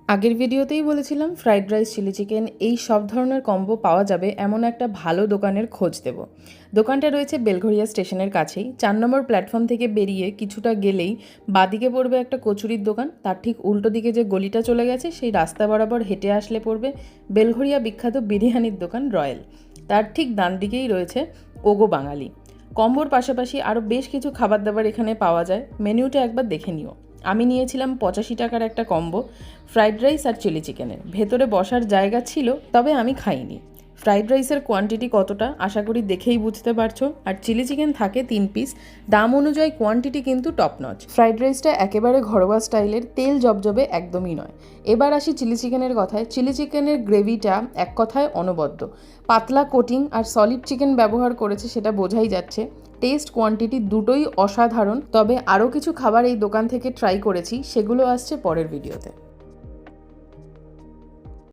আগের ভিডিওতেই বলেছিলাম ফ্রাইড রাইস চিলি চিকেন এই সব ধরনের কম্বো পাওয়া যাবে এমন একটা ভালো দোকানের খোঁজ দেব। দোকানটা রয়েছে বেলঘরিয়া স্টেশনের কাছেই। 4 নম্বর প্ল্যাটফর্ম থেকে বেরিয়ে কিছুটা গেলেই বাদিকে পড়বে একটা কচুরির দোকান, তার ঠিক উল্টো দিকে যে গলিটা চলে গেছে সেই রাস্তা বরাবর হেঁটে আসলে পড়বে বেলঘরিয়া বিখ্যাত বিরিয়ানির দোকান রয়্যাল। তার ঠিক ডান দিকেই রয়েছে ওগো বাঙালি। কম্বোর পাশাপাশি আরও বেশ কিছু খাবার দাবার এখানে পাওয়া যায়, মেনুটা একবার দেখে নিও। আমি নিয়েছিলাম 85 টাকার একটা কম্বো ফ্রাইড রাইস আর চিলি চিকেনের। ভেতরে বসার জায়গা ছিল, তবে আমি খাইনি। ফ্রাইড রাইসের কোয়ান্টিটি কতটা আশা করি দেখেই বুঝতে পারছো, আর চিলি চিকেন থাকে 3 পিস। দাম অনুযায়ী কোয়ান্টিটি কিন্তু টপ নচ। ফ্রাইড রাইসটা একেবারে ঘরোয়া স্টাইলের, তেল জবজবে একদমই নয়। এবার আসি চিলি চিকেনের কথায়। চিলি চিকেনের গ্রেভিটা এক কথায় অনবদ্য। পাতলা কোটিং আর সলিড চিকেন ব্যবহার করেছে সেটা বোঝাই যাচ্ছে। টেস্ট কোয়ান্টিটি দুটোই অসাধারণ। তবে আরও কিছু খাবার এই দোকান থেকে ট্রাই করেছি, সেগুলো আসছে পরের ভিডিওতে।